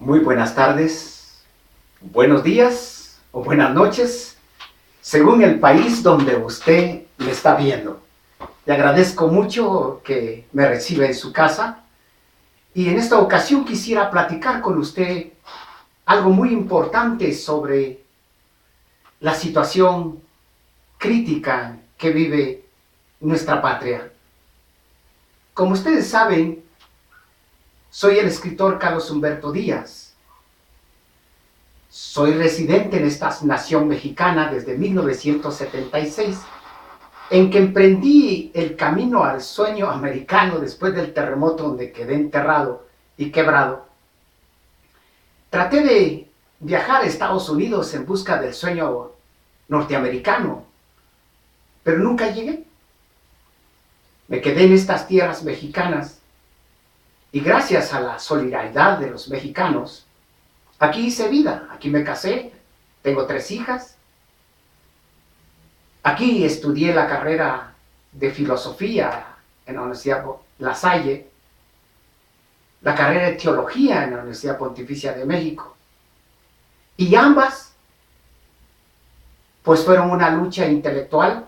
Muy buenas tardes, buenos días o buenas noches, según el país donde usted me está viendo. Le agradezco mucho que me reciba en su casa y en esta ocasión quisiera platicar con usted algo muy importante sobre la situación crítica que vive nuestra patria. Como ustedes saben, soy el escritor Carlos Humberto Díaz. Soy residente en esta nación mexicana desde 1976, en que emprendí el camino al sueño americano después del terremoto donde quedé enterrado y quebrado. Traté de viajar a Estados Unidos en busca del sueño norteamericano, pero nunca llegué. Me quedé en estas tierras mexicanas y gracias a la solidaridad de los mexicanos, aquí hice vida, aquí me casé, tengo 3 hijas. Aquí estudié la carrera de filosofía en la Universidad La Salle, la carrera de teología en la Universidad Pontificia de México. Y ambas, pues fueron una lucha intelectual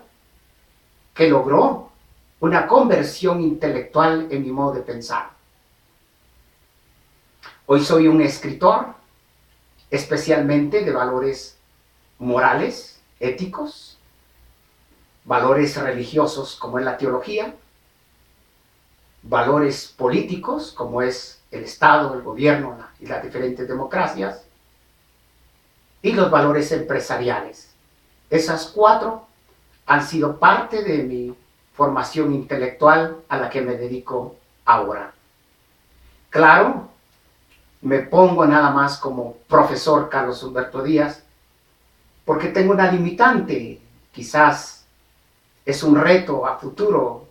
que logró una conversión intelectual en mi modo de pensar. Hoy soy un escritor, especialmente de valores morales, éticos, valores religiosos como es la teología, valores políticos como es el Estado, el gobierno y las diferentes democracias, y los valores empresariales. Esas 4 han sido parte de mi formación intelectual a la que me dedico ahora. Claro, me pongo nada más como profesor Carlos Humberto Díaz porque tengo una limitante, quizás es un reto a futuro,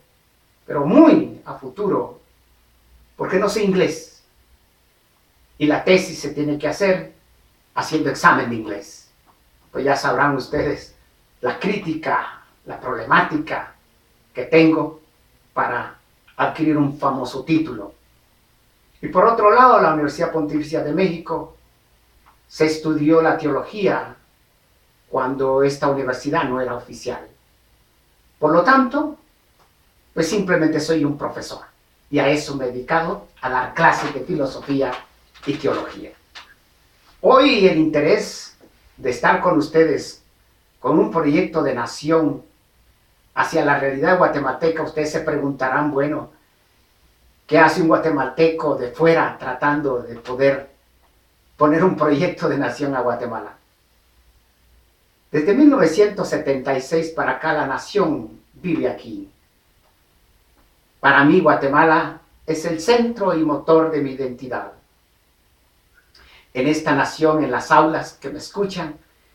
pero muy a futuro, porque no sé inglés. Y la tesis se tiene que hacer haciendo examen de inglés. Pues ya sabrán ustedes la crítica, la problemática que tengo para adquirir un famoso título. Y por otro lado, la Universidad Pontificia de México se estudió la teología cuando esta universidad no era oficial. Por lo tanto, pues simplemente soy un profesor. Y a eso me he dedicado, a dar clases de filosofía y teología. Hoy el interés de estar con ustedes con un proyecto de nación hacia la realidad guatemalteca, ustedes se preguntarán, bueno, ¿qué hace un guatemalteco de fuera tratando de poder poner un proyecto de nación a Guatemala? Desde 1976 para acá la nación vive aquí. Para mí Guatemala es el centro y motor de mi identidad. En esta nación, en las aulas que me escuchan,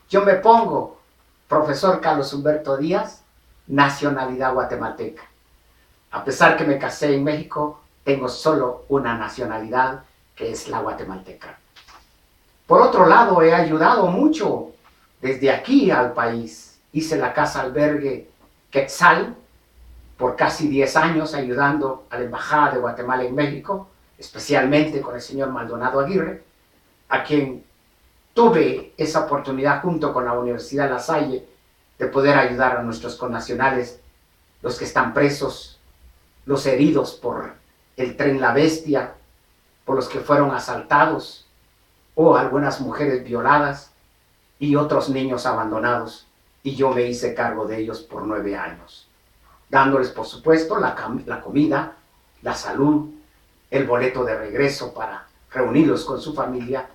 yo me pongo profesor Carlos Humberto Díaz, nacionalidad guatemalteca. A pesar que me casé en México, tengo solo una nacionalidad, que es la guatemalteca. Por otro lado, he ayudado mucho desde aquí al país. Hice la casa albergue Quetzal por casi 10 años, ayudando a la Embajada de Guatemala en México, especialmente con el señor Maldonado Aguirre, a quien tuve esa oportunidad junto con la Universidad La Salle de poder ayudar a nuestros connacionales, los que están presos, los heridos por el tren La Bestia, por los que fueron asaltados, o algunas mujeres violadas y otros niños abandonados. Y yo me hice cargo de ellos por 9 años, dándoles por supuesto la comida, la salud, el boleto de regreso para reunirlos con su familia,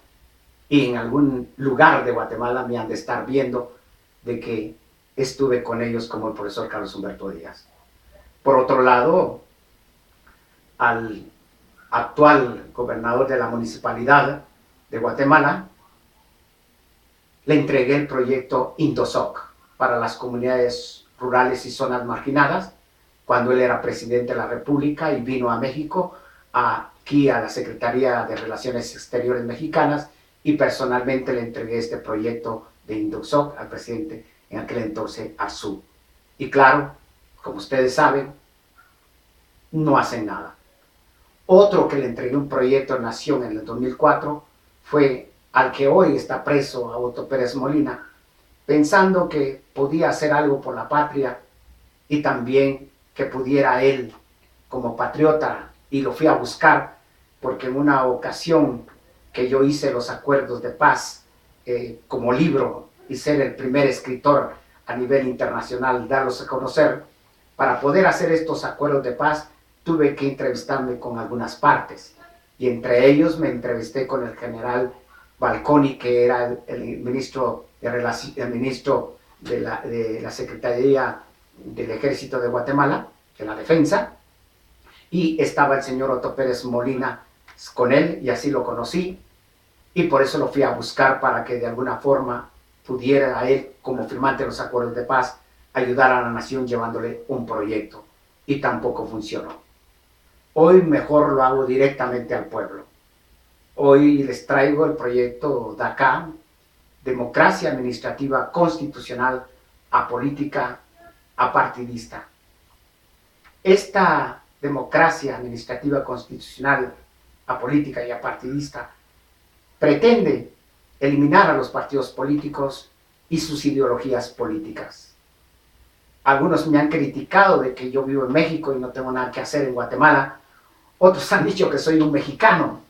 y en algún lugar de Guatemala me han de estar viendo de que estuve con ellos como el profesor Carlos Humberto Díaz. Por otro lado, al actual gobernador de la municipalidad de Guatemala, le entregué el proyecto Indosoc para las comunidades rurales y zonas marginadas, cuando él era presidente de la República y vino a México, aquí a la Secretaría de Relaciones Exteriores Mexicanas, y personalmente le entregué este proyecto de Indosoc al presidente en aquel entonces Arzú. Y claro, como ustedes saben, no hacen nada. Otro que le entregué un proyecto a Nación en el 2004 fue al que hoy está preso, a Otto Pérez Molina, pensando que podía hacer algo por la patria y también que pudiera él, como patriota, y lo fui a buscar porque en una ocasión que yo hice los acuerdos de paz como libro y ser el primer escritor a nivel internacional, darlos a conocer, para poder hacer estos acuerdos de paz tuve que entrevistarme con algunas partes y entre ellos me entrevisté con el general Balconi, que era el ministro de la Secretaría del Ejército de Guatemala, de la Defensa, y estaba el señor Otto Pérez Molina con él, y así lo conocí, y por eso lo fui a buscar para que de alguna forma pudiera a él, como firmante de los acuerdos de paz, ayudar a la nación llevándole un proyecto, y tampoco funcionó. Hoy mejor lo hago directamente al pueblo. Hoy les traigo el proyecto DACA, Democracia Administrativa Constitucional Apolítica Apartidista. Esta democracia administrativa constitucional apolítica y apartidista pretende eliminar a los partidos políticos y sus ideologías políticas. Algunos me han criticado de que yo vivo en México y no tengo nada que hacer en Guatemala. Otros han dicho que soy un mexicano.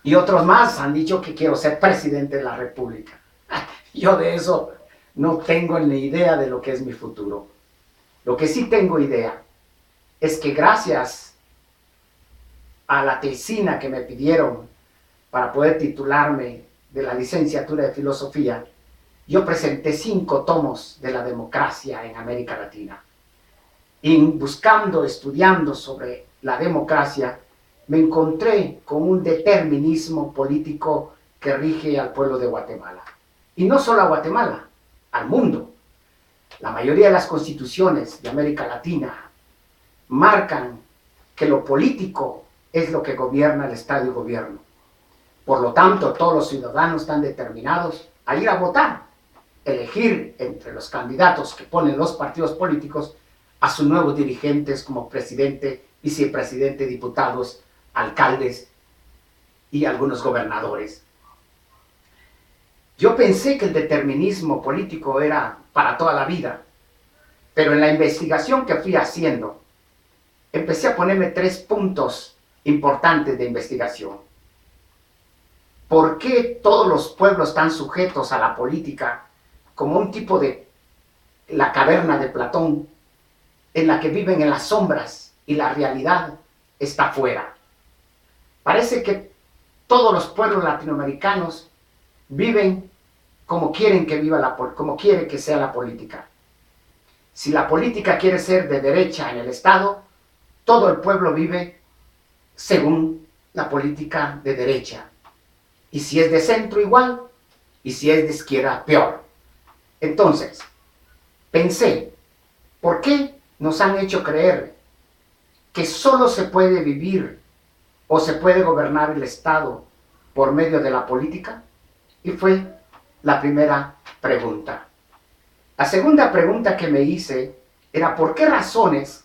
Y otros más han dicho que quiero ser presidente de la República. Yo de eso no tengo ni idea de lo que es mi futuro. Lo que sí tengo idea es que gracias a la tesina que me pidieron para poder titularme de la licenciatura de filosofía, yo presenté 5 tomos de la democracia en América Latina. Y buscando, estudiando sobre la democracia, me encontré con un determinismo político que rige al pueblo de Guatemala. Y no solo a Guatemala, al mundo. La mayoría de las constituciones de América Latina marcan que lo político es lo que gobierna el Estado y gobierno. Por lo tanto, todos los ciudadanos están determinados a ir a votar, elegir entre los candidatos que ponen los partidos políticos a sus nuevos dirigentes como presidente, vicepresidente, diputados, alcaldes y algunos gobernadores. Yo pensé que el determinismo político era para toda la vida, pero en la investigación que fui haciendo, empecé a ponerme 3 puntos importantes de investigación. ¿Por qué todos los pueblos están sujetos a la política como un tipo de la caverna de Platón, en la que viven en las sombras y la realidad está afuera? Parece que todos los pueblos latinoamericanos viven como quieren que viva como quiere que sea la política. Si la política quiere ser de derecha en el Estado, todo el pueblo vive según la política de derecha. Y si es de centro, igual. Y si es de izquierda, peor. Entonces, pensé, ¿por qué nos han hecho creer que solo se puede vivir o se puede gobernar el Estado por medio de la política? Y fue la primera pregunta. La segunda pregunta que me hice era ¿por qué razones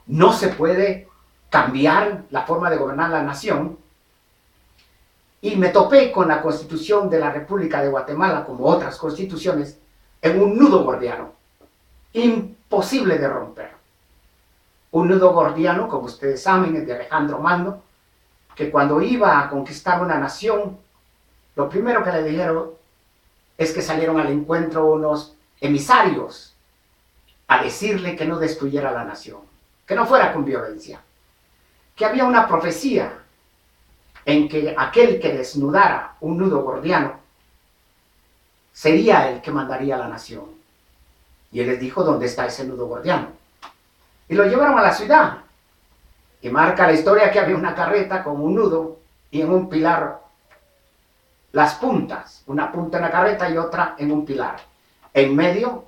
no se puede cambiar la forma de gobernar la nación? Y me topé con la Constitución de la República de Guatemala, como otras constituciones, en un nudo gordiano, imposible de romper. Un nudo gordiano, como ustedes saben, es de Alejandro Magno, que cuando iba a conquistar una nación, lo primero que le dijeron es que salieron al encuentro unos emisarios a decirle que no destruyera la nación, que no fuera con violencia, que había una profecía en que aquel que desnudara un nudo gordiano sería el que mandaría a la nación. Y él les dijo dónde está ese nudo gordiano. Y lo llevaron a la ciudad. Y marca la historia que había una carreta con un nudo y en un pilar las puntas, una punta en la carreta y otra en un pilar. En medio,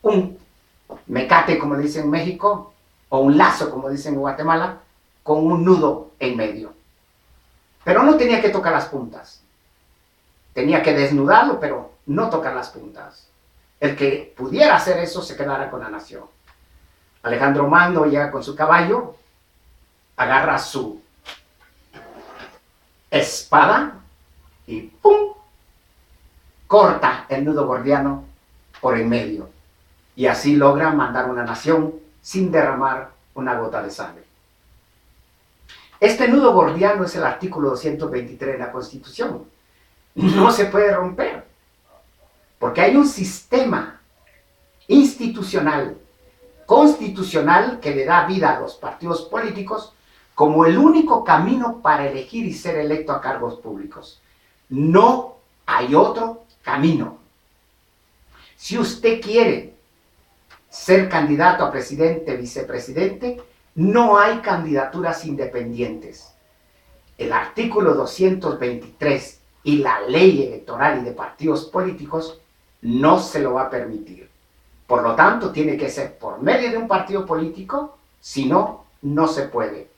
un mecate, como le dicen en México, o un lazo, como dicen en Guatemala, con un nudo en medio. Pero no tenía que tocar las puntas. Tenía que desnudarlo, pero no tocar las puntas. El que pudiera hacer eso se quedara con la nación. Alejandro Magno llega con su caballo, agarra su espada y ¡pum! Corta el nudo gordiano por en medio. Y así logra mandar una nación sin derramar una gota de sangre. Este nudo gordiano es el artículo 223 de la Constitución. No se puede romper, porque hay un sistema institucional, constitucional, que le da vida a los partidos políticos como el único camino para elegir y ser electo a cargos públicos. No hay otro camino. Si usted quiere ser candidato a presidente, vicepresidente, no hay candidaturas independientes. El artículo 223 y la ley electoral y de partidos políticos no se lo va a permitir. Por lo tanto, tiene que ser por medio de un partido político, si no, no se puede.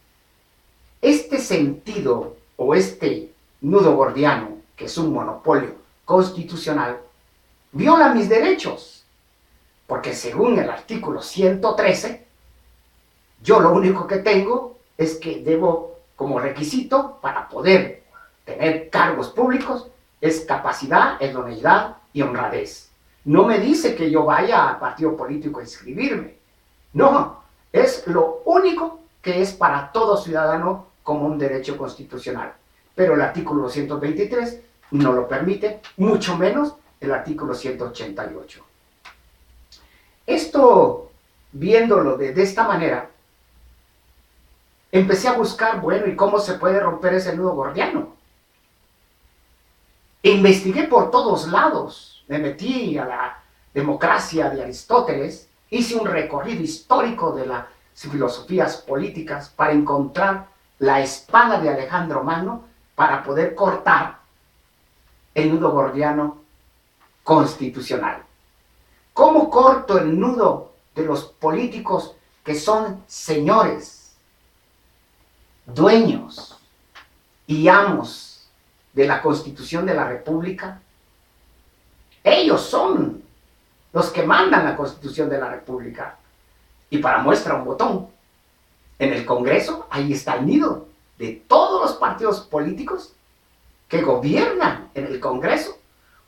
Este sentido o este nudo gordiano, que es un monopolio constitucional, viola mis derechos, porque según el artículo 113, yo lo único que tengo es que debo, como requisito para poder tener cargos públicos, es capacidad, idoneidad y honradez. No me dice que yo vaya al partido político a inscribirme. No, es lo único que es para todo ciudadano como un derecho constitucional. Pero el artículo 223 no lo permite, mucho menos el artículo 188. Esto, viéndolo de esta manera, empecé a buscar, bueno, ¿y cómo se puede romper ese nudo gordiano? Investigué por todos lados, me metí a la democracia de Aristóteles, hice un recorrido histórico de las filosofías políticas para encontrar la espada de Alejandro Magno para poder cortar el nudo gordiano constitucional. ¿Cómo corto el nudo de los políticos que son señores, dueños y amos de la Constitución de la República? Ellos son los que mandan la Constitución de la República. Y para muestra un botón, en el Congreso, ahí está el nido de todos los partidos políticos que gobiernan en el Congreso,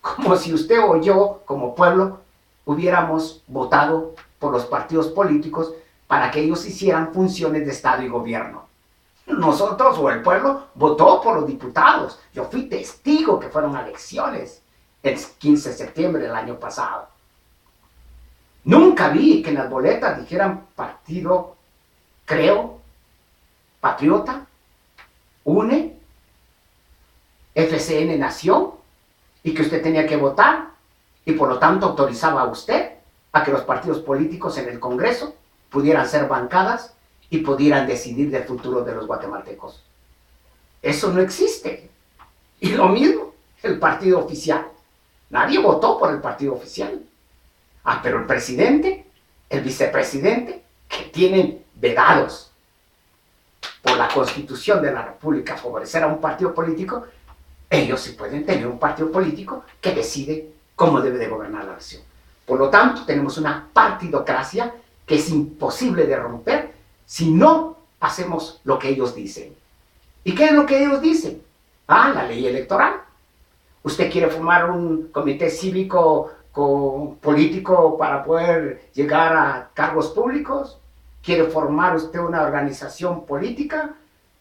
como si usted o yo, como pueblo, hubiéramos votado por los partidos políticos para que ellos hicieran funciones de Estado y gobierno. Nosotros o el pueblo votó por los diputados. Yo fui testigo que fueron elecciones el 15 de septiembre del año pasado. Nunca vi que en las boletas dijeran partido, creo, patriota, UNE, FCN Nación, y que usted tenía que votar, y por lo tanto autorizaba a usted a que los partidos políticos en el Congreso pudieran ser bancadas y pudieran decidir del futuro de los guatemaltecos. Eso no existe. Y lo mismo, el partido oficial. Nadie votó por el partido oficial. Pero el presidente, el vicepresidente, que tienen vedados por la Constitución de la República favorecer a un partido político, ellos sí pueden tener un partido político que decide cómo debe de gobernar la nación. Por lo tanto, tenemos una partidocracia que es imposible de romper si no hacemos lo que ellos dicen. ¿Y qué es lo que ellos dicen? La ley electoral. ¿Usted quiere formar un comité cívico político para poder llegar a cargos públicos? ¿Quiere formar usted una organización política?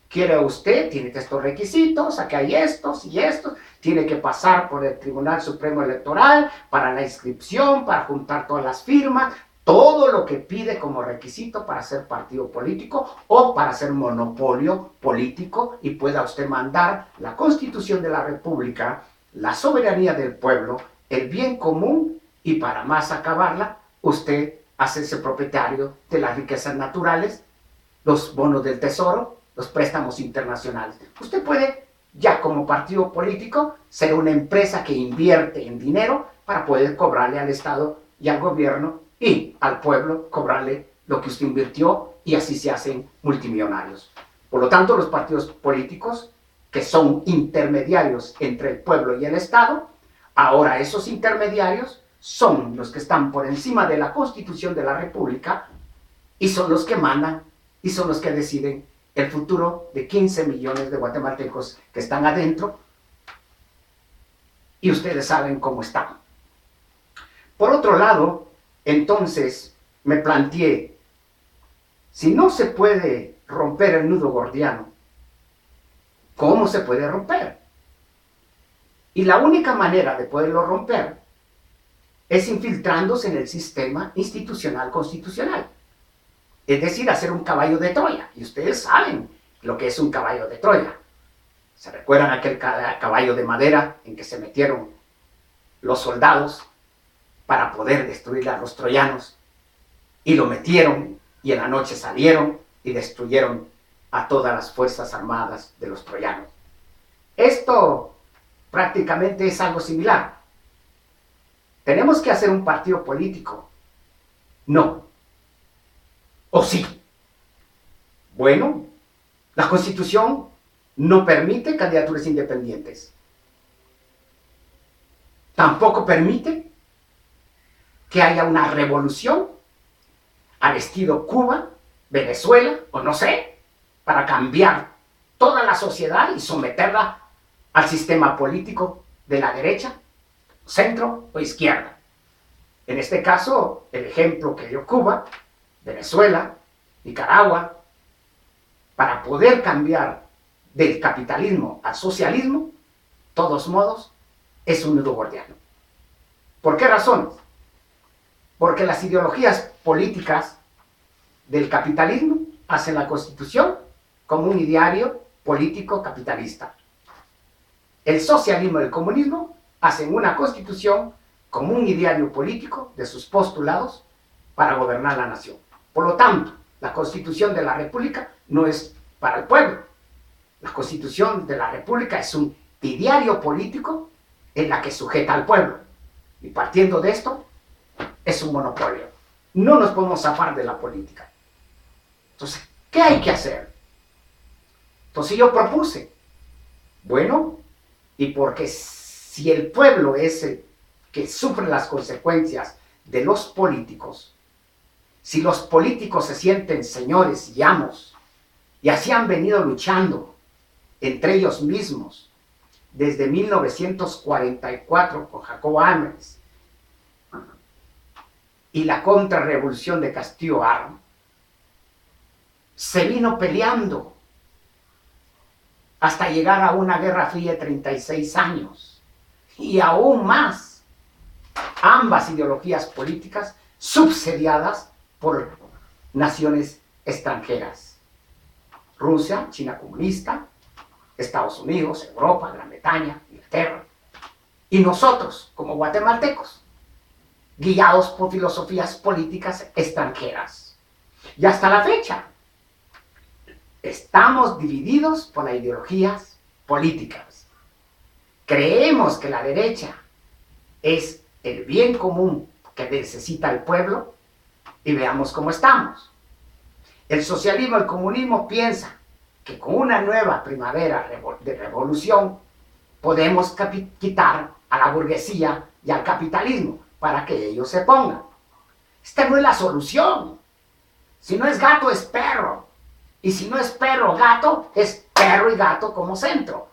¿Quiere usted? Tiene estos requisitos, aquí hay estos y estos. Tiene que pasar por el Tribunal Supremo Electoral para la inscripción, para juntar todas las firmas. Todo lo que pide como requisito para ser partido político o para ser monopolio político y pueda usted mandar la Constitución de la República, la soberanía del pueblo, el bien común y para más acabarla, usted hacerse propietario de las riquezas naturales, los bonos del tesoro, los préstamos internacionales. Usted puede, ya como partido político, ser una empresa que invierte en dinero para poder cobrarle al Estado y al gobierno y al pueblo cobrarle lo que usted invirtió y así se hacen multimillonarios. Por lo tanto, los partidos políticos que son intermediarios entre el pueblo y el Estado, ahora esos intermediarios son los que están por encima de la Constitución de la República y son los que mandan y son los que deciden el futuro de 15 millones de guatemaltecos que están adentro, y ustedes saben cómo están. Por otro lado, entonces me planteé, si no se puede romper el nudo gordiano, ¿cómo se puede romper? Y la única manera de poderlo romper es infiltrándose en el sistema institucional constitucional. Es decir, hacer un caballo de Troya. Y ustedes saben lo que es un caballo de Troya. ¿Se recuerdan aquel caballo de madera en que se metieron los soldados para poder destruir a los troyanos? Y lo metieron y en la noche salieron y destruyeron a todas las fuerzas armadas de los troyanos. Esto prácticamente es algo similar. ¿Tenemos que hacer un partido político? No. ¿O sí? Bueno, la Constitución no permite candidaturas independientes. Tampoco permite que haya una revolución al estilo Cuba, Venezuela, o no sé, para cambiar toda la sociedad y someterla al sistema político de la derecha, centro o izquierda. En este caso, el ejemplo que dio Cuba, Venezuela, Nicaragua, para poder cambiar del capitalismo al socialismo, todos modos, es un nudo gordiano. ¿Por qué razones? Porque las ideologías políticas del capitalismo hacen la Constitución como un ideario político capitalista. El socialismo y el comunismo hacen una Constitución como un ideario político de sus postulados para gobernar la nación. Por lo tanto, la Constitución de la República no es para el pueblo. La Constitución de la República es un ideario político en la que sujeta al pueblo. Y partiendo de esto, es un monopolio. No nos podemos zafar de la política. Entonces, ¿qué hay que hacer? Entonces yo propuse, bueno, y porque si el pueblo es el que sufre las consecuencias de los políticos, si los políticos se sienten señores y amos, y así han venido luchando entre ellos mismos desde 1944 con Jacobo Amers y la contrarrevolución de Castillo Armas, se vino peleando hasta llegar a una guerra fría de 36 años y aún más, ambas ideologías políticas subsidiadas por naciones extranjeras. Rusia, China comunista, Estados Unidos, Europa, Gran Bretaña, Inglaterra. Y nosotros, como guatemaltecos, guiados por filosofías políticas extranjeras. Y hasta la fecha, estamos divididos por las ideologías políticas. Creemos que la derecha es el bien común que necesita el pueblo y veamos cómo estamos. El socialismo y el comunismo piensan que con una nueva primavera de revolución podemos quitar a la burguesía y al capitalismo para que ellos se pongan. Esta no es la solución. Si no es gato, es perro. Y si no es perro, gato, es perro y gato como centro.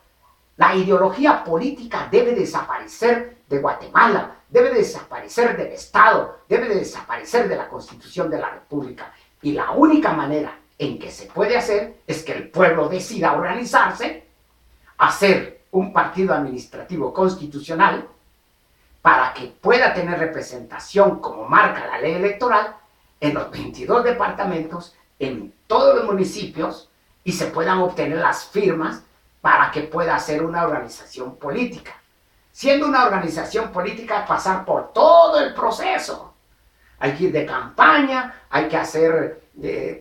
La ideología política debe desaparecer de Guatemala, debe desaparecer del Estado, debe desaparecer de la Constitución de la República. Y la única manera en que se puede hacer es que el pueblo decida organizarse, hacer un partido administrativo constitucional para que pueda tener representación como marca la ley electoral en los 22 departamentos, en todos los municipios y se puedan obtener las firmas para que pueda ser una organización política. Siendo una organización política, pasar por todo el proceso. Hay que ir de campaña, hay que hacer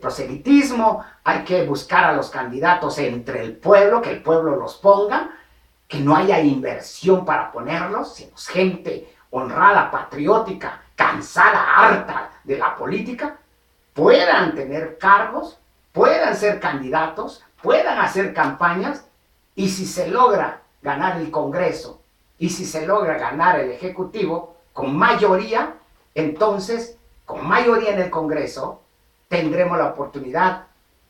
proselitismo, hay que buscar a los candidatos entre el pueblo, que el pueblo los ponga, que no haya inversión para ponerlos, sino gente honrada, patriótica, cansada, harta de la política, puedan tener cargos, puedan ser candidatos, puedan hacer campañas, y si se logra ganar el Congreso, y si se logra ganar el Ejecutivo con mayoría, entonces, con mayoría en el Congreso, tendremos la oportunidad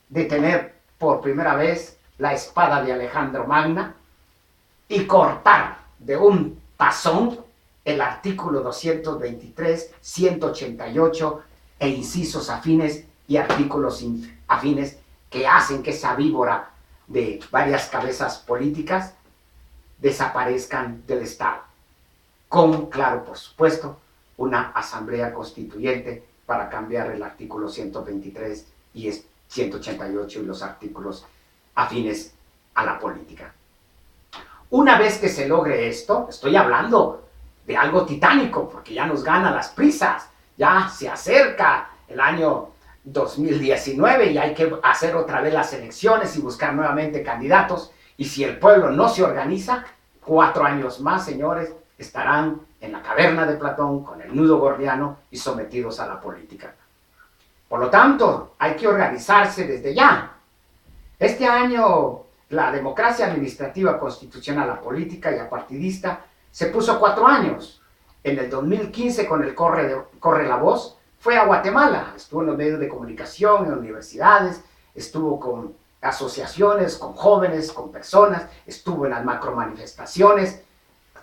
de tener por primera vez la espada de Alejandro Magna y cortar de un tazón el artículo 223, 188 e incisos afines y artículos afines que hacen que esa víbora de varias cabezas políticas desaparezcan del Estado. Con, claro, por supuesto, una asamblea constituyente para cambiar el artículo 123 y 188 y los artículos afines a la política. Una vez que se logre esto, estoy hablando de algo titánico, porque ya nos ganan las prisas, ya se acerca el año 2019 y hay que hacer otra vez las elecciones y buscar nuevamente candidatos, y si el pueblo no se organiza, 4 años más, señores, estarán en la caverna de Platón con el nudo gordiano y sometidos a la política. Por lo tanto, hay que organizarse desde ya. Este año, la democracia administrativa constitucional, la política y la partidista se puso 4 años. En el 2015, con el Corre la Voz, fue a Guatemala. Estuvo en los medios de comunicación, en universidades, estuvo con asociaciones, con jóvenes, con personas, estuvo en las macromanifestaciones,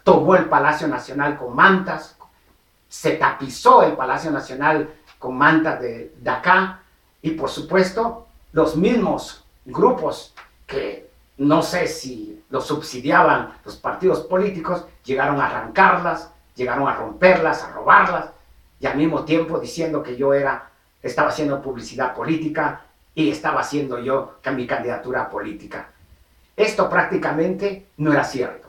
tomó el Palacio Nacional con mantas, se tapizó el Palacio Nacional con mantas de acá, y por supuesto los mismos grupos que no sé si los subsidiaban los partidos políticos, llegaron a arrancarlas, llegaron a romperlas, a robarlas, y al mismo tiempo diciendo que yo estaba haciendo publicidad política y estaba haciendo yo mi candidatura política. Esto prácticamente no era cierto.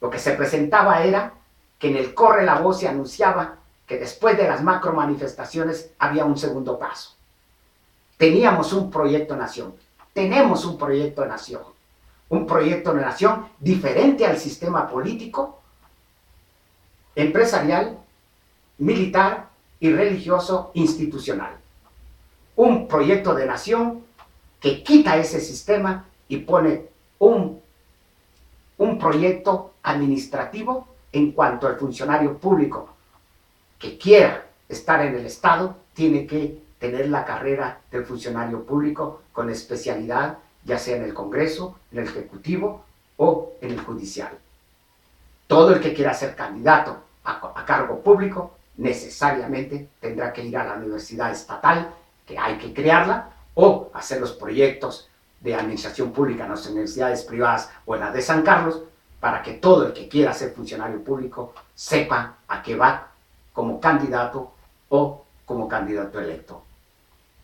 Lo que se presentaba era que en el Corre la Voz se anunciaba que después de las macro manifestaciones había un segundo paso. Teníamos un proyecto de nación, tenemos un proyecto de nación diferente al sistema político, empresarial, militar y religioso institucional. Un proyecto de nación que quita ese sistema y pone un proyecto administrativo en cuanto al funcionario público que quiera estar en el Estado tiene que tener la carrera del funcionario público con especialidad, ya sea en el Congreso, en el Ejecutivo o en el Judicial. Todo el que quiera ser candidato a cargo público necesariamente tendrá que ir a la universidad estatal, que hay que crearla, o hacer los proyectos de administración pública en las universidades privadas o en la de San Carlos, para que todo el que quiera ser funcionario público sepa a qué va como candidato o como candidato electo.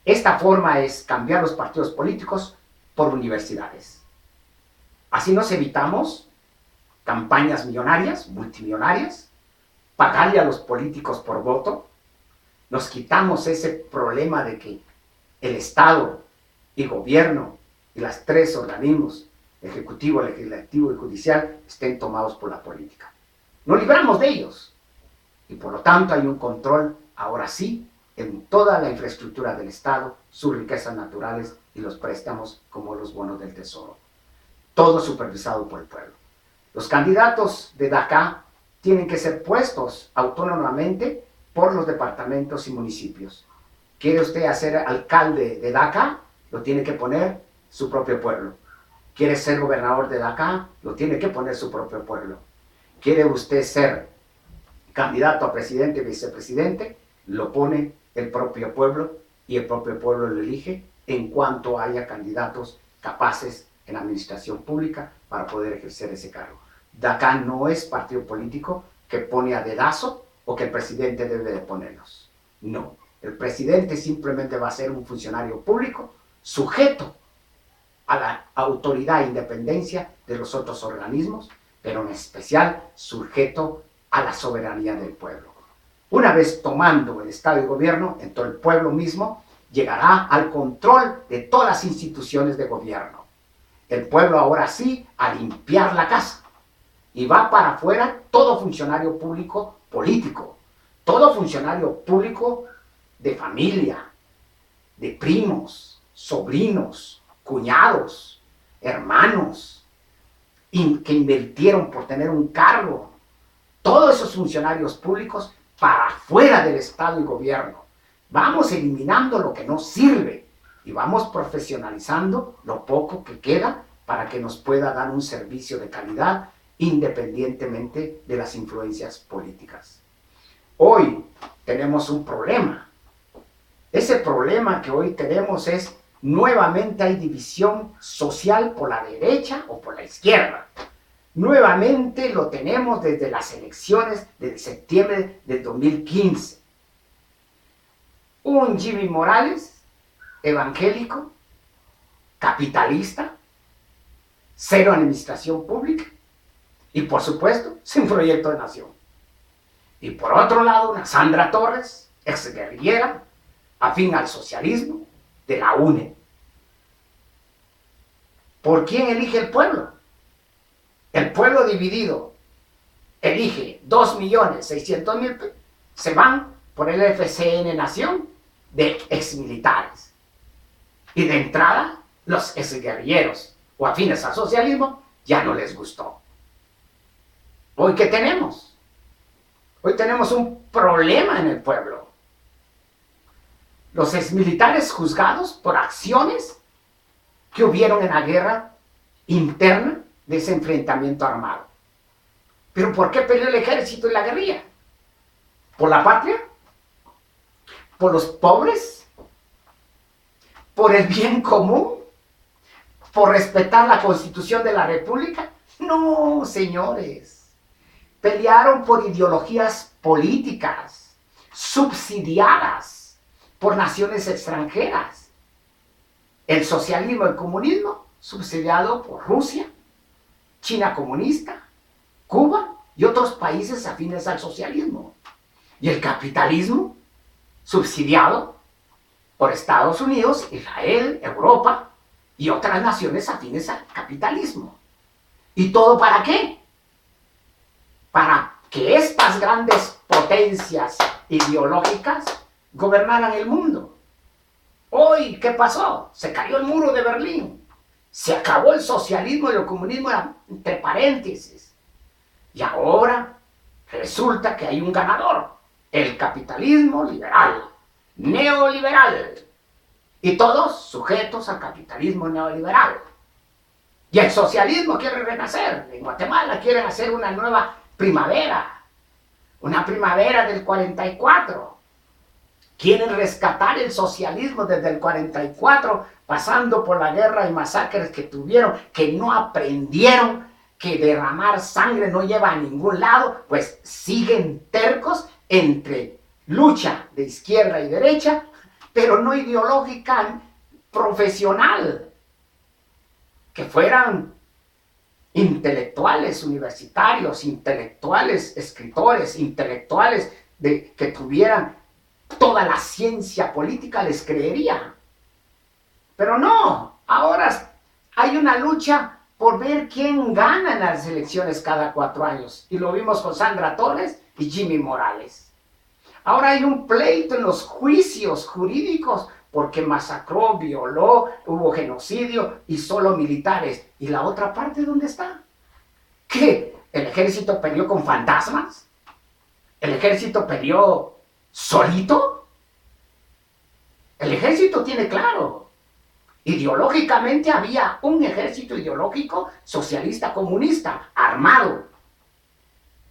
Esta forma es cambiar los partidos políticos por universidades. Así nos evitamos campañas millonarias, multimillonarias, pagarle a los políticos por voto, nos quitamos ese problema de que el Estado y gobierno y los 3 organismos, ejecutivo, legislativo y judicial, estén tomados por la política. Nos libramos de ellos y por lo tanto hay un control, ahora sí, en toda la infraestructura del Estado, sus riquezas naturales y los préstamos como los bonos del Tesoro. Todo supervisado por el pueblo. Los candidatos de DACA tienen que ser puestos autónomamente por los departamentos y municipios. ¿Quiere usted ser alcalde de DACA? Lo tiene que poner su propio pueblo. ¿Quiere ser gobernador de DACA? Lo tiene que poner su propio pueblo. ¿Quiere usted ser candidato a presidente y vicepresidente? Lo pone el propio pueblo y el propio pueblo lo elige en cuanto haya candidatos capaces en la administración pública para poder ejercer ese cargo. DACA no es partido político que pone a dedazo o que el presidente debe de ponerlos. No, el presidente simplemente va a ser un funcionario público sujeto a la autoridad e independencia de los otros organismos, pero en especial sujeto a la soberanía del pueblo. Una vez tomando el Estado y gobierno, entonces el pueblo mismo llegará al control de todas las instituciones de gobierno. El pueblo ahora sí a limpiar la casa. Y va para afuera todo funcionario público político, todo funcionario público de familia, de primos, sobrinos, cuñados, hermanos, que invirtieron por tener un cargo. Todos esos funcionarios públicos para afuera del Estado y gobierno. Vamos eliminando lo que no sirve. y vamos profesionalizando lo poco que queda para que nos pueda dar un servicio de calidad independientemente de las influencias políticas. Hoy tenemos un problema. Ese problema que hoy tenemos es, nuevamente hay división social por la derecha o por la izquierda. Nuevamente lo tenemos desde las elecciones de septiembre del 2015. Un Jimmy Morales, evangélico, capitalista, cero administración pública y, por supuesto, sin proyecto de nación. Y por otro lado, una Sandra Torres, exguerrillera, afín al socialismo, de la UNE. ¿Por quién elige el pueblo? El pueblo dividido elige 2.600.000, se van por el FCN Nación de exmilitares. Y de entrada, los exguerrilleros o afines al socialismo ya no les gustó. ¿Hoy qué tenemos? Hoy tenemos un problema en el pueblo. Los exmilitares juzgados por acciones que hubieron en la guerra interna de ese enfrentamiento armado. ¿Pero por qué peleó el ejército y la guerrilla? ¿Por la patria? ¿Por los pobres? ¿Por el bien común? ¿Por respetar la Constitución de la República? No, señores. Pelearon por ideologías políticas, subsidiadas por naciones extranjeras. El socialismo y el comunismo, subsidiado por Rusia, China comunista, Cuba y otros países afines al socialismo. Y el capitalismo, subsidiado por Estados Unidos, Israel, Europa y otras naciones afines al capitalismo. ¿Y todo para qué? Para que estas grandes potencias ideológicas gobernaran el mundo. Hoy, ¿qué pasó? Se cayó el muro de Berlín. Se acabó el socialismo y el comunismo, entre paréntesis. Y ahora resulta que hay un ganador. El capitalismo liberal, neoliberal. Y todos sujetos al capitalismo neoliberal. Y el socialismo quiere renacer. En Guatemala quieren hacer una nueva primavera. Una primavera del 44. Quieren rescatar el socialismo desde el 44, pasando por la guerra y masacres que tuvieron, que no aprendieron que derramar sangre no lleva a ningún lado, pues siguen tercos entre lucha de izquierda y derecha, pero no ideológica, profesional. Que fueran intelectuales universitarios, intelectuales escritores, intelectuales que tuvieran toda la ciencia política, les creería. Pero no, ahora hay una lucha por ver quién gana en las elecciones cada 4 años. Y lo vimos con Sandra Torres y Jimmy Morales. Ahora hay un pleito en los juicios jurídicos porque masacró, violó, hubo genocidio y solo militares. ¿Y la otra parte dónde está? ¿Qué? ¿El ejército peleó con fantasmas? ¿El ejército peleó solito? El ejército tiene claro. Ideológicamente había un ejército ideológico socialista comunista armado.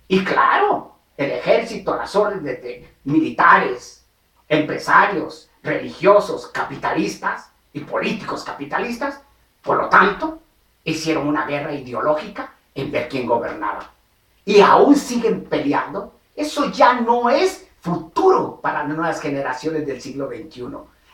Y claro, el ejército, las órdenes de militares, empresarios, religiosos, capitalistas y políticos capitalistas, por lo tanto, hicieron una guerra ideológica en ver quién gobernaba. Y aún siguen peleando. Eso ya no es futuro para las nuevas generaciones del siglo XXI.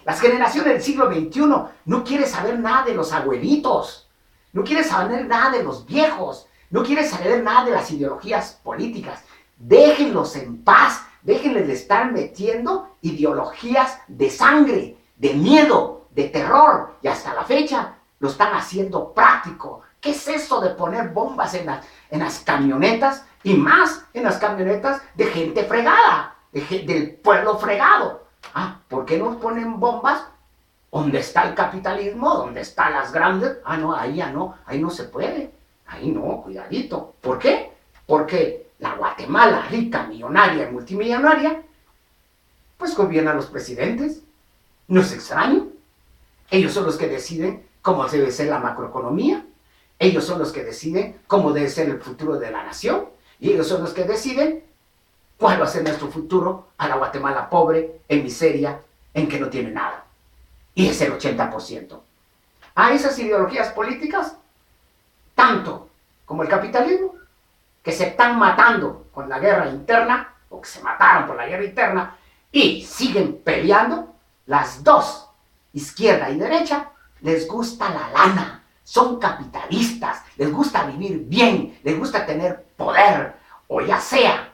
Las generaciones del siglo XXI no quieren saber nada de los abuelitos, no quieren saber nada de los viejos, no quieren saber nada de las ideologías políticas. Déjenlos en paz, déjenles de estar metiendo ideologías de sangre, de miedo, de terror, y hasta la fecha lo están haciendo práctico. ¿Qué es eso de poner bombas en las camionetas, y más en las camionetas de gente fregada, del pueblo fregado? ¿Por qué no ponen bombas donde está el capitalismo, donde están las grandes? No, ahí ya no, ahí no se puede, ahí no, cuidadito. ¿Por qué? Porque la Guatemala rica, millonaria y multimillonaria, pues gobierna a los presidentes. No es extraño. Ellos son los que deciden cómo debe ser la macroeconomía. Ellos son los que deciden cómo debe ser el futuro de la nación. Y ellos son los que deciden cuál va a ser nuestro futuro a la Guatemala pobre, en miseria, en que no tiene nada. Y es el 80%. A esas ideologías políticas, tanto como el capitalismo, que se están matando con la guerra interna, o que se mataron por la guerra interna, y siguen peleando, las dos, izquierda y derecha, les gusta la lana, son capitalistas, les gusta vivir bien, les gusta tener poder, o ya sea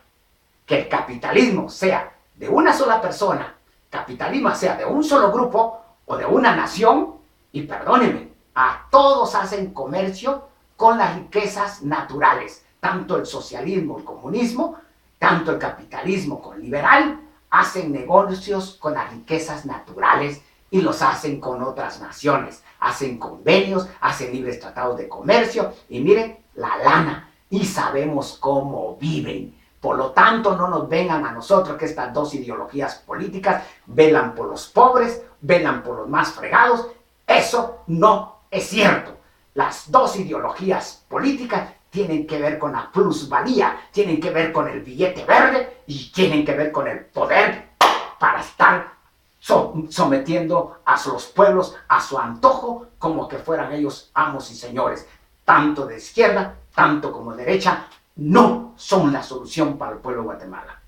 que el capitalismo sea de una sola persona, capitalismo sea de un solo grupo o de una nación, y perdónenme, a todos hacen comercio con las riquezas naturales, tanto el socialismo, el comunismo, tanto el capitalismo con liberal, hacen negocios con las riquezas naturales y los hacen con otras naciones, hacen convenios, hacen libres tratados de comercio y miren la lana y sabemos cómo viven. Por lo tanto, no nos vengan a nosotros que estas dos ideologías políticas velan por los pobres, velan por los más fregados. Eso no es cierto. Las dos ideologías políticas tienen que ver con la plusvalía, tienen que ver con el billete verde y tienen que ver con el poder para estar sometiendo a los pueblos a su antojo como que fueran ellos amos y señores. Tanto de izquierda, tanto como de derecha, no son la solución para el pueblo de Guatemala.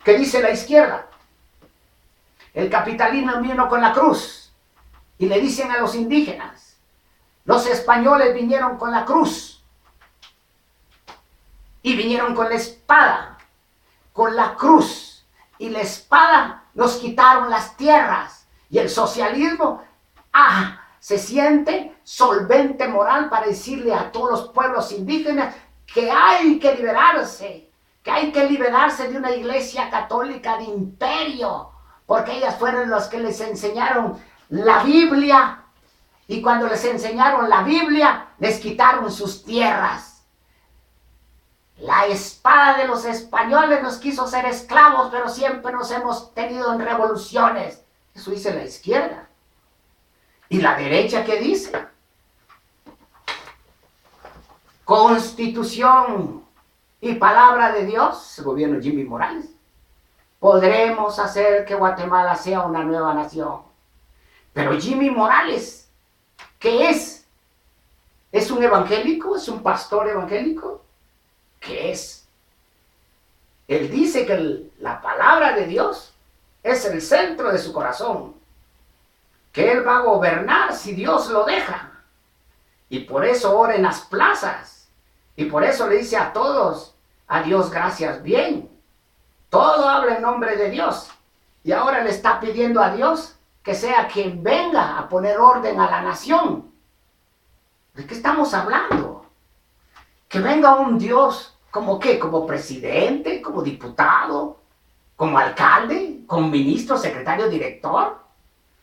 ¿Qué dice la izquierda? El capitalismo vino con la cruz y le dicen a los indígenas, los españoles vinieron con la cruz y vinieron con la espada, con la cruz y la espada nos quitaron las tierras y el socialismo se siente solvente moral para decirle a todos los pueblos indígenas que hay que liberarse de una iglesia católica de imperio, porque ellas fueron los que les enseñaron la Biblia, y cuando les enseñaron la Biblia, les quitaron sus tierras. La espada de los españoles nos quiso ser esclavos, pero siempre nos hemos tenido en revoluciones. Eso dice la izquierda. ¿Y la derecha qué dice? Constitución y palabra de Dios, el gobierno de Jimmy Morales. Podremos hacer que Guatemala sea una nueva nación. Pero Jimmy Morales, ¿qué es? ¿Es un evangélico? ¿Es un pastor evangélico? ¿Qué es? Él dice que la palabra de Dios es el centro de su corazón, que él va a gobernar si Dios lo deja. Y por eso ora en las plazas. Y por eso le dice a todos, a Dios gracias, bien. Todo habla en nombre de Dios. Y ahora le está pidiendo a Dios que sea quien venga a poner orden a la nación. ¿De qué estamos hablando? Que venga un Dios, ¿como qué? ¿Como presidente? ¿Como diputado? ¿Como alcalde? ¿Como ministro, secretario, director?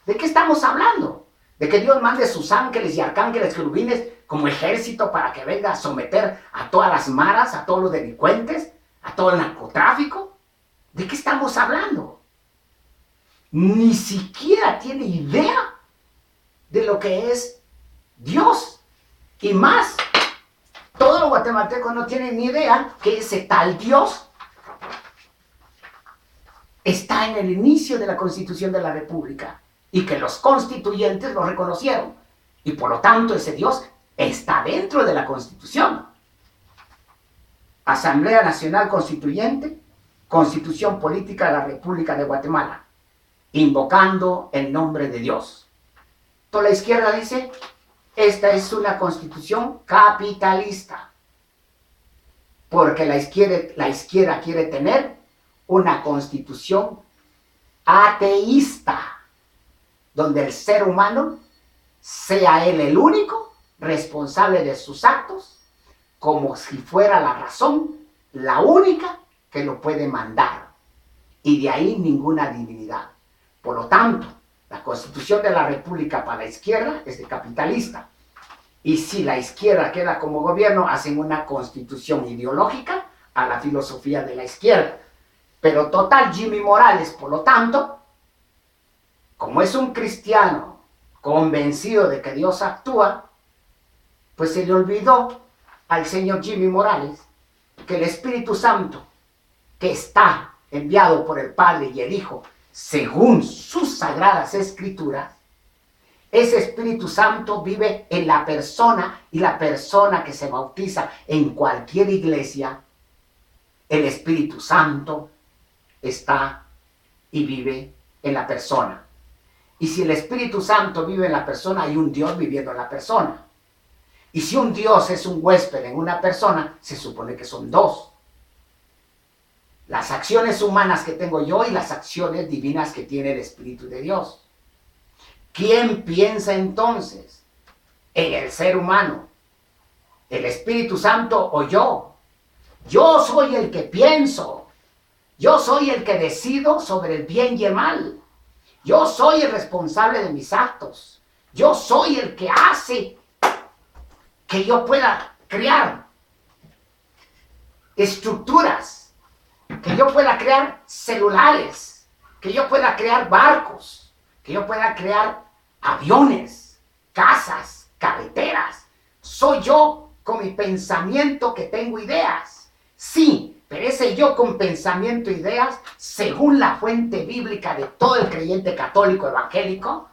¿De qué estamos hablando? ¿De que Dios mande sus ángeles y arcángeles querubines como ejército para que venga a someter a todas las maras, a todos los delincuentes, a todo el narcotráfico? ¿De qué estamos hablando? Ni siquiera tiene idea de lo que es Dios. Y más, todos los guatemaltecos no tienen ni idea que ese tal Dios está en el inicio de la Constitución de la República y que los constituyentes lo reconocieron. Y por lo tanto ese Dios está dentro de la Constitución. Asamblea Nacional Constituyente, Constitución Política de la República de Guatemala, invocando el nombre de Dios. Toda la izquierda dice, esta es una constitución capitalista, porque la izquierda quiere tener una constitución ateísta, donde el ser humano sea él el único responsable de sus actos, como si fuera la razón la única que lo puede mandar, y de ahí ninguna divinidad. Por lo tanto, la Constitución de la República para la izquierda es de capitalista. Y si la izquierda queda como gobierno, hacen una constitución ideológica a la filosofía de la izquierda. Pero total, Jimmy Morales, por lo tanto, como es un cristiano convencido de que Dios actúa, pues se le olvidó al señor Jimmy Morales que el Espíritu Santo, que está enviado por el Padre y el Hijo, según sus sagradas escrituras, ese Espíritu Santo vive en la persona, y la persona que se bautiza en cualquier iglesia, el Espíritu Santo está y vive en la persona. Y si el Espíritu Santo vive en la persona, hay un Dios viviendo en la persona. Y si un Dios es un huésped en una persona, se supone que son dos. Las acciones humanas que tengo yo y las acciones divinas que tiene el Espíritu de Dios. ¿Quién piensa entonces en el ser humano? ¿El Espíritu Santo o yo? Yo soy el que pienso. Yo soy el que decido sobre el bien y el mal. Yo soy el responsable de mis actos. Yo soy el que hace que yo pueda crear estructuras, que yo pueda crear celulares, que yo pueda crear barcos, que yo pueda crear aviones, casas, carreteras. Soy yo con mi pensamiento que tengo ideas. Sí, pero ese yo con pensamiento e ideas, según la fuente bíblica de todo el creyente católico evangélico,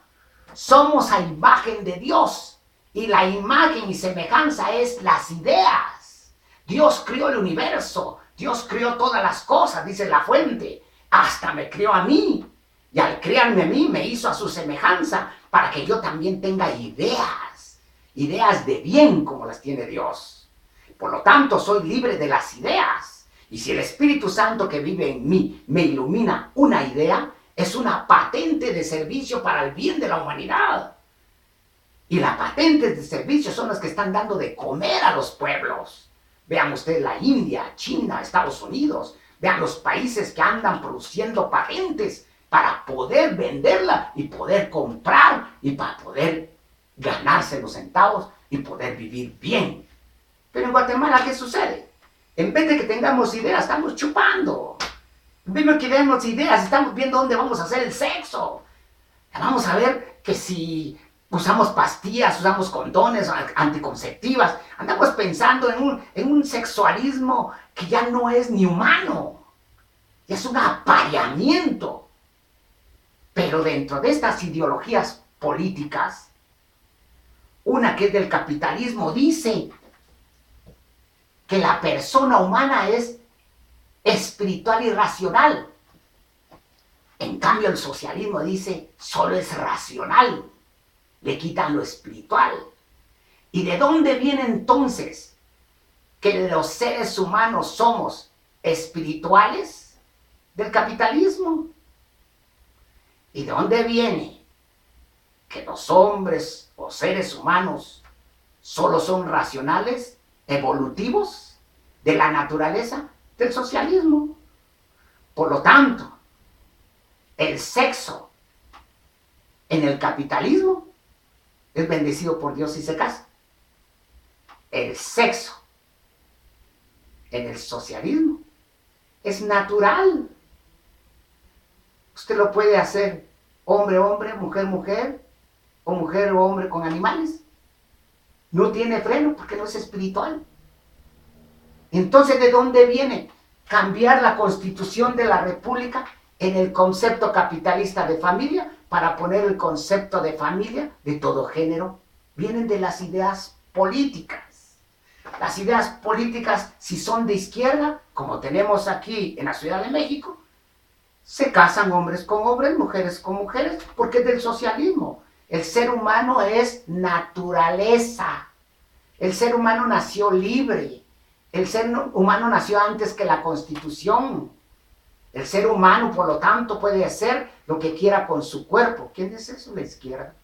somos a imagen de Dios. Y la imagen y semejanza es las ideas. Dios creó el universo. Dios creó todas las cosas, dice la fuente. Hasta me creó a mí. Y al crearme a mí, me hizo a su semejanza para que yo también tenga ideas. Ideas de bien como las tiene Dios. Por lo tanto, soy libre de las ideas. Y si el Espíritu Santo que vive en mí me ilumina una idea, es una patente de servicio para el bien de la humanidad. Y las patentes de servicio son las que están dando de comer a los pueblos. Vean ustedes la India, China, Estados Unidos. Vean los países que andan produciendo patentes para poder venderla y poder comprar y para poder ganarse los centavos y poder vivir bien. Pero en Guatemala, ¿qué sucede? En vez de que tengamos ideas, estamos chupando. En vez de que tengamos ideas, estamos viendo dónde vamos a hacer el sexo. Vamos a ver que si usamos pastillas, usamos condones, anticonceptivas. Andamos pensando en un sexualismo que ya no es ni humano. Ya es un apareamiento. Pero dentro de estas ideologías políticas, una que es del capitalismo dice que la persona humana es espiritual y racional. En cambio, el socialismo dice solo es racional. Le quitan lo espiritual. ¿Y de dónde viene entonces que los seres humanos somos espirituales? Del capitalismo. ¿Y de dónde viene que los hombres o seres humanos solo son racionales, evolutivos, de la naturaleza? Del socialismo. Por lo tanto, el sexo en el capitalismo es bendecido por Dios y se casa. El sexo en el socialismo es natural. Usted lo puede hacer hombre-hombre, mujer-mujer, o mujer o hombre con animales. No tiene freno porque no es espiritual. Entonces, ¿de dónde viene cambiar la constitución de la república en el concepto capitalista de familia para poner el concepto de familia de todo género? Vienen de las ideas políticas. Las ideas políticas, si son de izquierda, como tenemos aquí en la Ciudad de México, se casan hombres con hombres, mujeres con mujeres, porque es del socialismo. El ser humano es naturaleza. El ser humano nació libre. El ser humano nació antes que la Constitución. El ser humano, por lo tanto, puede hacer lo que quiera con su cuerpo. ¿Quién es eso? La izquierda.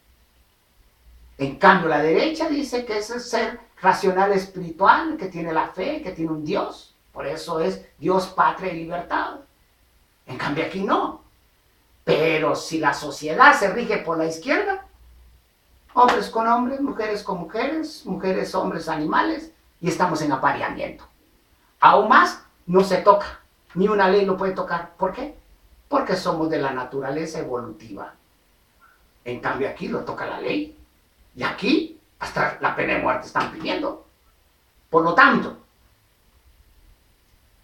En cambio, la derecha dice que es el ser racional espiritual, que tiene la fe, que tiene un Dios. Por eso es Dios, patria y libertad. En cambio, aquí no. Pero si la sociedad se rige por la izquierda, hombres con hombres, mujeres con mujeres, mujeres, hombres, animales, y estamos en apareamiento. Aún más, no se toca. Ni una ley lo puede tocar. ¿Por qué? Porque somos de la naturaleza evolutiva. En cambio aquí lo toca la ley. Y aquí hasta la pena de muerte están pidiendo. Por lo tanto,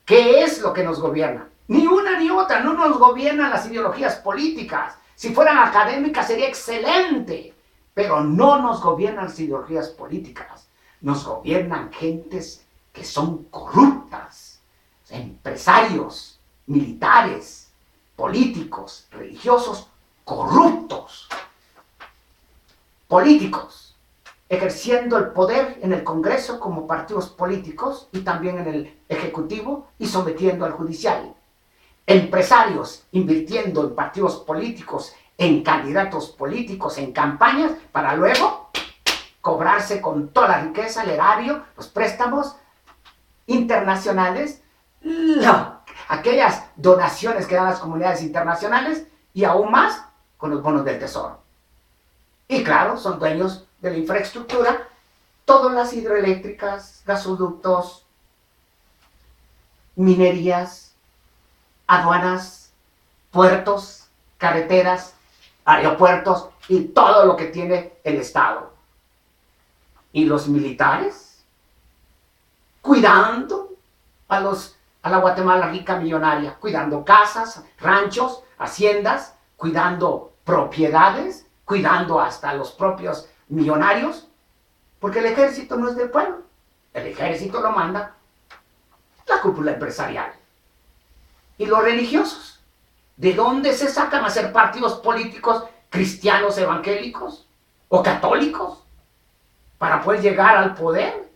¿qué es lo que nos gobierna? Ni una ni otra, no nos gobiernan las ideologías políticas. Si fueran académicas sería excelente, pero no nos gobiernan las ideologías políticas. Nos gobiernan gentes que son corruptas, empresarios, militares, políticos, religiosos, corruptos, políticos, ejerciendo el poder en el Congreso como partidos políticos y también en el Ejecutivo y sometiendo al Judicial. Empresarios invirtiendo en partidos políticos, en candidatos políticos, en campañas, para luego cobrarse con toda la riqueza, el erario, los préstamos internacionales, aquellas donaciones que dan las comunidades internacionales y aún más con los bonos del Tesoro. Y claro, son dueños de la infraestructura, todas las hidroeléctricas, gasoductos, minerías, aduanas, puertos, carreteras, aeropuertos y todo lo que tiene el Estado. Y los militares cuidando a la Guatemala rica millonaria, cuidando casas, ranchos, haciendas, cuidando propiedades, cuidando hasta los propios millonarios, porque el ejército no es del pueblo, el ejército lo manda la cúpula empresarial. Y los religiosos, ¿de dónde se sacan a hacer partidos políticos cristianos evangélicos o católicos para poder llegar al poder?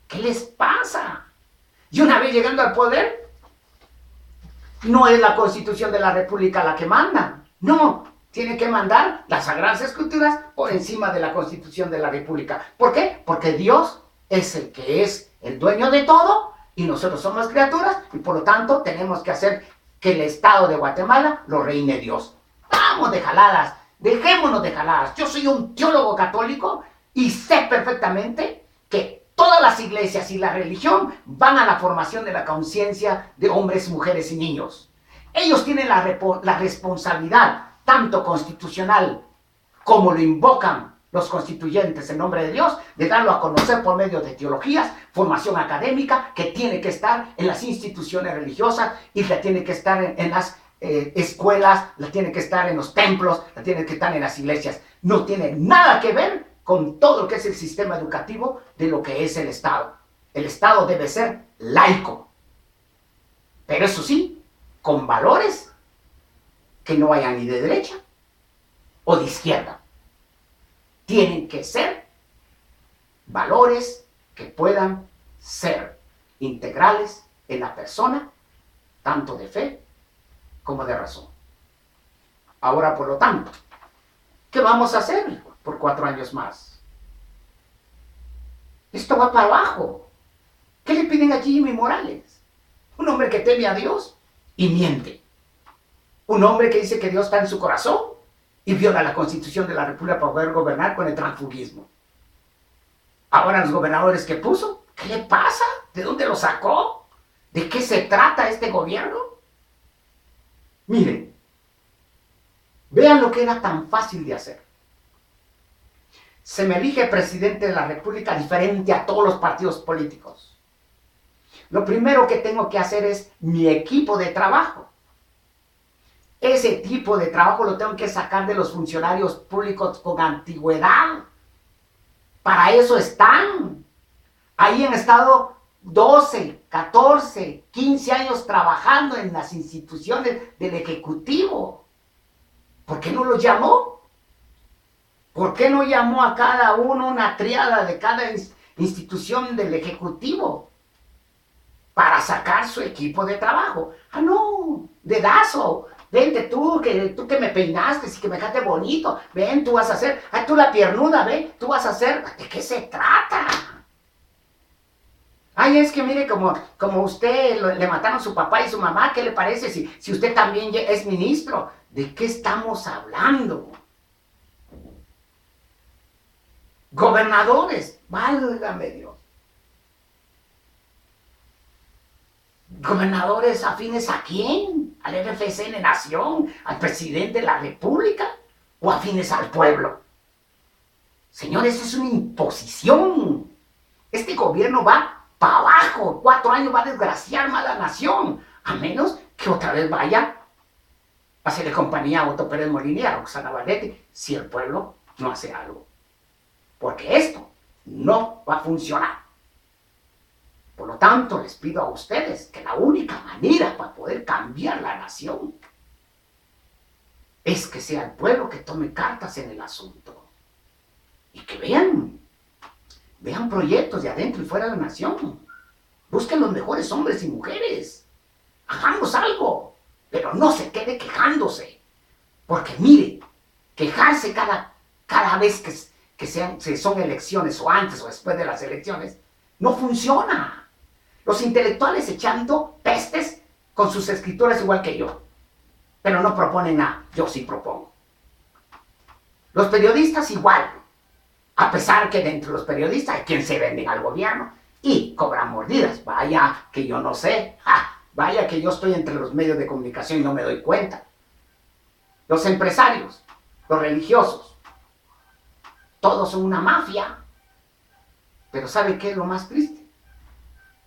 ¿Qué les pasa? Y una vez llegando al poder, no es la Constitución de la República la que manda, no, tiene que mandar las Sagradas Escrituras por encima de la Constitución de la República. ¿Por qué? Porque Dios es el que es el dueño de todo y nosotros somos criaturas y por lo tanto tenemos que hacer que el Estado de Guatemala lo reine Dios. Vamos de jaladas, dejémonos de jaladas. Yo soy un teólogo católico y sé perfectamente que todas las iglesias y la religión van a la formación de la conciencia de hombres, mujeres y niños. Ellos tienen la responsabilidad, tanto constitucional como lo invocan los constituyentes en nombre de Dios, de darlo a conocer por medio de teologías, formación académica, que tiene que estar en las instituciones religiosas y que tiene que estar en las escuelas, la tiene que estar en los templos, la tiene que estar en las iglesias. No tiene nada que ver con todo lo que es el sistema educativo de lo que es el Estado. El Estado debe ser laico, pero eso sí, con valores que no vayan ni de derecha o de izquierda. Tienen que ser valores que puedan ser integrales en la persona, tanto de fe como de razón. Ahora, por lo tanto, ¿qué vamos a hacer por 4 años más? Esto va para abajo. ¿Qué le piden a Jimmy Morales? Un hombre que teme a Dios y miente. Un hombre que dice que Dios está en su corazón y viola la Constitución de la República para poder gobernar con el transfugismo. Ahora los gobernadores que puso, ¿qué le pasa? ¿De dónde lo sacó? ¿De qué se trata este gobierno? Miren, vean lo que era tan fácil de hacer. Se me elige presidente de la República diferente a todos los partidos políticos. Lo primero que tengo que hacer es mi equipo de trabajo. Ese tipo de trabajo lo tengo que sacar de los funcionarios públicos con antigüedad. Para eso están. Ahí han estado 12, 14, 15 años trabajando en las instituciones del Ejecutivo. ¿Por qué no los llamó? ¿Por qué no llamó a cada uno una tríada de cada institución del Ejecutivo para sacar su equipo de trabajo? Ah, no, dedazo. Vente tú que me peinaste y que me dejaste bonito. Ven, tú vas a hacer. Ay, tú la piernuda, ven, tú vas a hacer. ¿De qué se trata? Ay, es que mire, como usted le mataron a su papá y su mamá, ¿qué le parece si usted también es ministro? ¿De qué estamos hablando? Gobernadores, válgame Dios. ¿Gobernadores afines a quién? ¿Al RFCN Nación? ¿Al presidente de la República? o afines al pueblo. Señores, es una imposición. Este gobierno va para abajo. 4 años va a desgraciar más la nación. A menos que otra vez vaya a hacerle compañía a Otto Pérez Molina y a Roxana Valdetti, si el pueblo no hace algo. Porque esto no va a funcionar. Por lo tanto, les pido a ustedes que la única manera para poder cambiar la nación es que sea el pueblo que tome cartas en el asunto. Y que vean proyectos de adentro y fuera de la nación. Busquen los mejores hombres y mujeres. Hagamos algo, pero no se quede quejándose. Porque mire, quejarse cada vez que son elecciones, o antes o después de las elecciones, no funciona. Los intelectuales echando pestes con sus escrituras igual que yo, pero no proponen nada. Yo sí propongo. Los periodistas igual, a pesar que dentro de los periodistas hay quien se venden al gobierno y cobran mordidas. Vaya que yo no sé, vaya que yo estoy entre los medios de comunicación y no me doy cuenta. Los empresarios, los religiosos, todos son una mafia. Pero ¿sabe qué es lo más triste?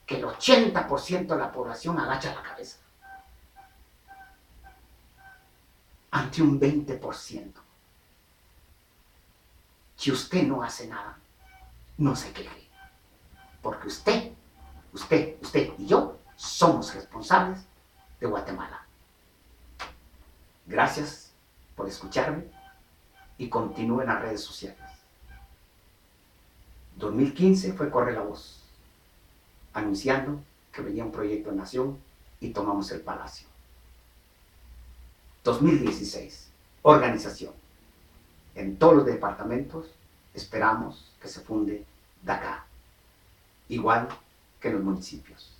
Que el 80% de la población agacha la cabeza ante un 20%. Si usted no hace nada, no se queje. Porque usted y yo somos responsables de Guatemala. Gracias por escucharme y continúe en las redes sociales. 2015 fue Corre la Voz, anunciando que venía un proyecto de nación y tomamos el Palacio. 2016, organización. En todos los departamentos esperamos que se funde DACA, igual que en los municipios.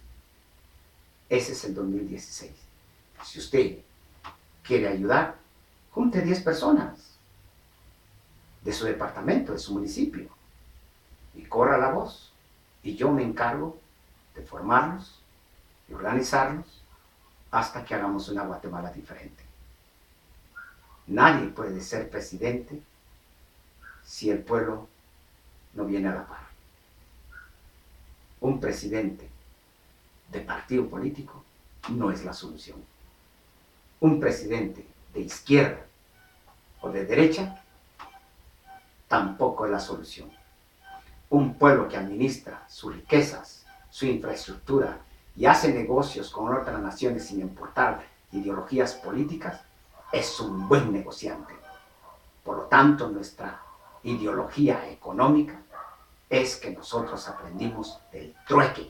Ese es el 2016. Si usted quiere ayudar, junte 10 personas de su departamento, de su municipio, y corra la voz. Y yo me encargo de formarlos y organizarlos hasta que hagamos una Guatemala diferente. Nadie puede ser presidente si el pueblo no viene a la par. Un presidente de partido político no es la solución. Un presidente de izquierda o de derecha tampoco es la solución. Un pueblo que administra sus riquezas, su infraestructura y hace negocios con otras naciones sin importar ideologías políticas, es un buen negociante. Por lo tanto, nuestra ideología económica es que nosotros aprendimos del trueque.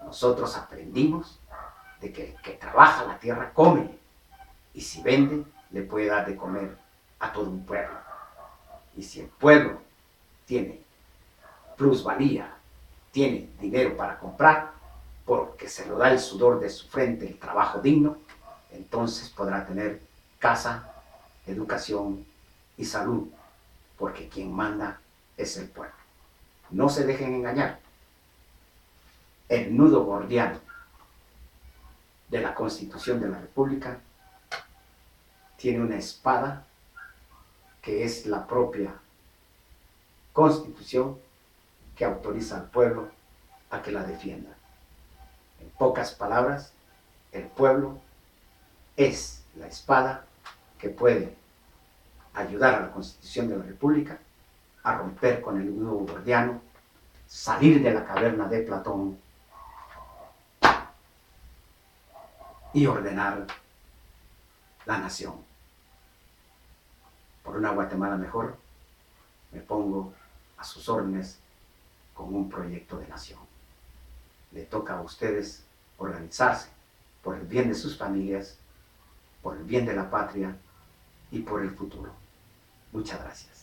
Nosotros aprendimos de que el que trabaja la tierra come, y si vende, le puede dar de comer a todo un pueblo. Y si el pueblo tiene plusvalía, tiene dinero para comprar, porque se lo da el sudor de su frente, el trabajo digno, entonces podrá tener casa, educación y salud, porque quien manda es el pueblo. No se dejen engañar. El nudo gordiano de la Constitución de la República tiene una espada que es la propia Constitución que autoriza al pueblo a que la defienda. En pocas palabras, el pueblo es la espada que puede ayudar a la Constitución de la República a romper con el nudo gordiano, salir de la caverna de Platón y ordenar la nación. Por una Guatemala mejor, me pongo a sus órdenes con un proyecto de nación. Le toca a ustedes organizarse por el bien de sus familias, por el bien de la patria y por el futuro. Muchas gracias.